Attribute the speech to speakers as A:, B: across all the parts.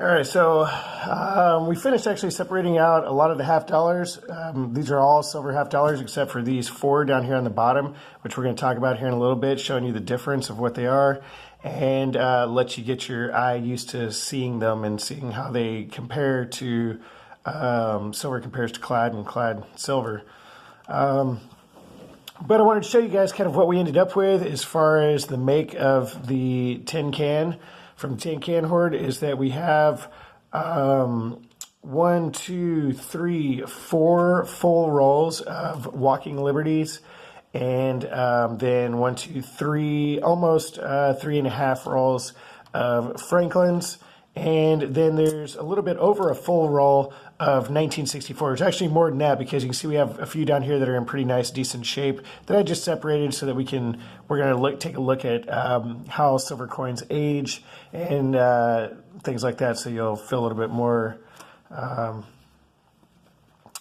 A: All right, so we finished actually separating out a lot of the half dollars. These are all silver half dollars except for these four down here on the bottom, which we're going to talk about here in a little bit, showing you the difference of what they are and let you get your eye used to seeing them and seeing how they compare to silver compares to clad and clad silver. But I wanted to show you guys kind of what we ended up with as far as the make of the tin can from the tin can hoard is that we have 1, 2, 3, 4 full rolls of Walking Liberties, and then 1, 2, 3, almost 3.5 rolls of Franklin's, and then there's a little bit over a full roll of 1964. It's actually more than that because you can see we have a few down here that are in pretty nice, decent shape that I just separated so that we're going to take a look at how silver coins age and things like that, so you'll feel a little bit more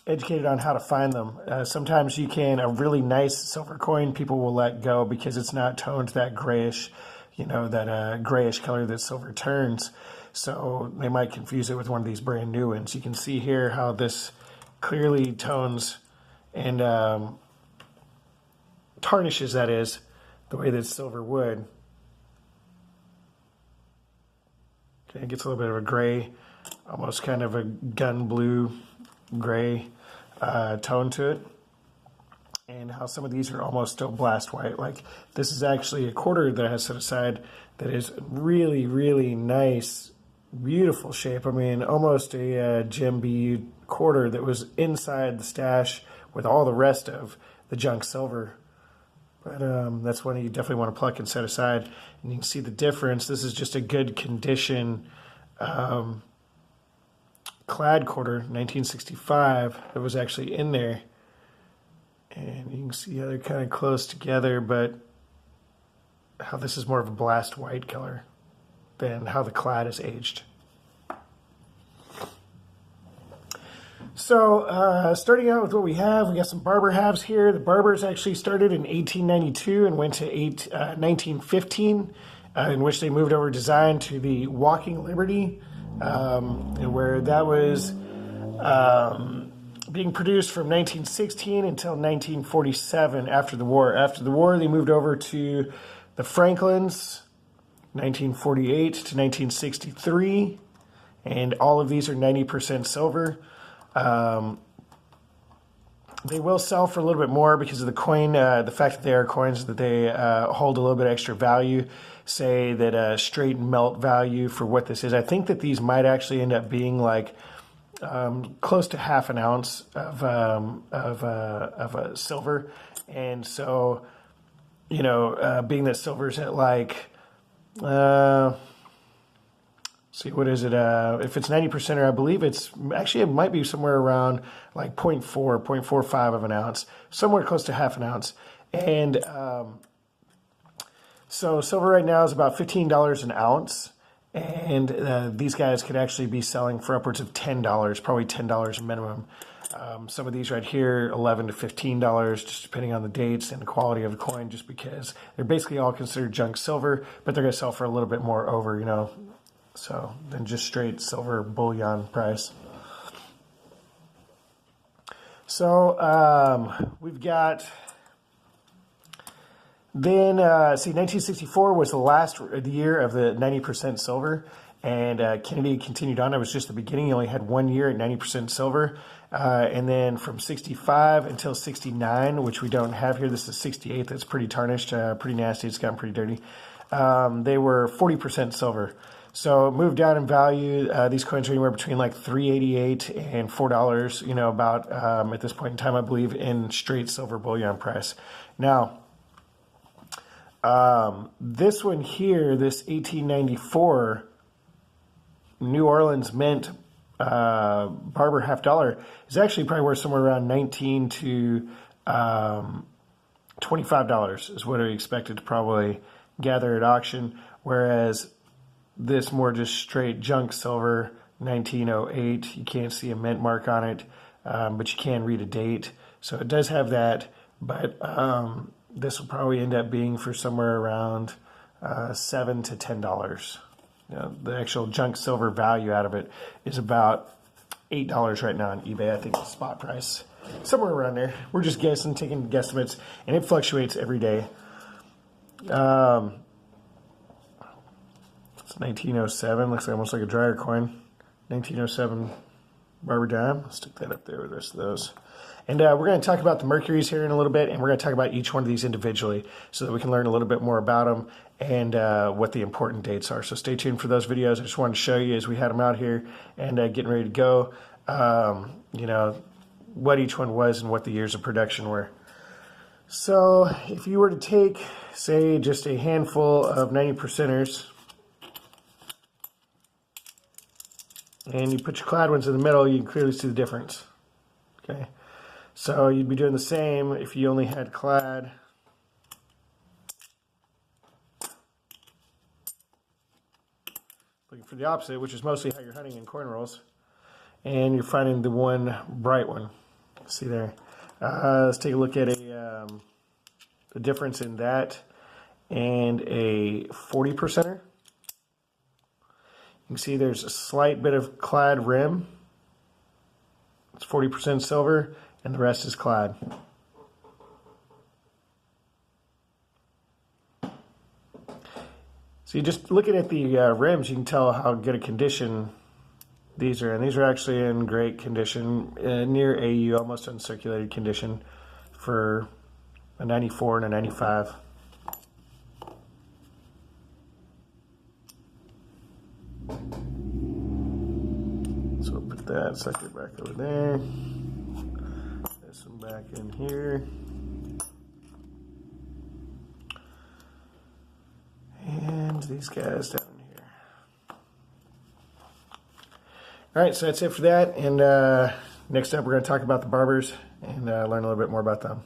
A: educated on how to find them. Sometimes a really nice silver coin, people will let go because it's not toned that grayish, that grayish color that silver turns. So they might confuse it with one of these brand new ones. You can see here how this clearly tones and tarnishes, that is, the way that silver would. Okay, it gets a little bit of a gray, almost kind of a gun blue gray tone to it. And how some of these are almost still blast white. Like this is actually a quarter that I have set aside that is really, really nice, beautiful shape. I mean, almost a Gem BU quarter that was inside the stash with all the rest of the junk silver. But that's one you definitely want to pluck and set aside. And you can see the difference. This is just a good condition clad quarter, 1965, that was actually in there. And you can see how they're kind of close together, but how this is more of a blast white color than how the clad is aged. So starting out with what we got some Barber halves here. The Barbers actually started in 1892 and went to 1915, in which they moved over design to the Walking Liberty, where that was being produced from 1916 until 1947 after the war. After the war, they moved over to the Franklin's, 1948 to 1963, and all of these are 90% silver. They will sell for a little bit more because of the coin, the fact that they are coins, that they hold a little bit extra value. Say that a straight melt value for what this is. I think that these might actually end up being like close to half an ounce of a silver, and so being that silver's at like see, what is it? If it's 90%, or I believe it might be somewhere around like 0.45 of an ounce, somewhere close to half an ounce. And so silver right now is about $15 an ounce. And these guys could actually be selling for upwards of $10, probably $10 minimum. Some of these right here, $11 to $15, just depending on the dates and the quality of the coin, just because they're basically all considered junk silver, but they're going to sell for a little bit more over, so than just straight silver bullion price. So we've got then, 1964 was the year of the 90% silver, and Kennedy continued on. It was just the beginning. He only had 1 year at 90% silver. And then from 65 until 69, which we don't have here, this is 68. That's pretty tarnished, pretty nasty. It's gotten pretty dirty. They were 40% silver. So it moved down in value. These coins are anywhere between like $3.88 and $4, about at this point in time, I believe, in straight silver bullion price. Now, this one here, this 1894 New Orleans Mint Barber half dollar is actually probably worth somewhere around $19 to $25 is what I expected to probably gather at auction, whereas this more just straight junk silver, 1908, you can't see a mint mark on it, but you can read a date, so it does have that, but this will probably end up being for somewhere around $7 to $10. the actual junk silver value out of it is about $8 right now on eBay. I think the spot price, somewhere around there. We're just guessing, taking guesstimates, and it fluctuates every day. It's 1907. Looks like almost like a dryer coin. 1907 barber dime. I'll stick that up there with the rest of those. And we're going to talk about the mercuries here in a little bit, and we're going to talk about each one of these individually so that we can learn a little bit more about them and what the important dates are. So stay tuned for those videos. I just wanted to show you as we had them out here and getting ready to go, you know, what each one was and what the years of production were. So if you were to take, say, just a handful of 90%ers and you put your clad ones in the middle, you can clearly see the difference. Okay. So you'd be doing the same if you only had clad. Looking for the opposite, which is mostly how you're hunting in coin rolls. And you're finding the one bright one. See there. Let's take a look at the difference in that and a 40%er. You can see there's a slight bit of clad rim. It's 40% silver, and the rest is clad. So you just looking at the rims, you can tell how good a condition these are. And these are actually in great condition, near AU, almost uncirculated condition for a 94 and a 95. So we'll put that sucker back over there. This one back in here. And these guys down here. All right, so that's it for that. And next up, we're going to talk about the barbers and learn a little bit more about them.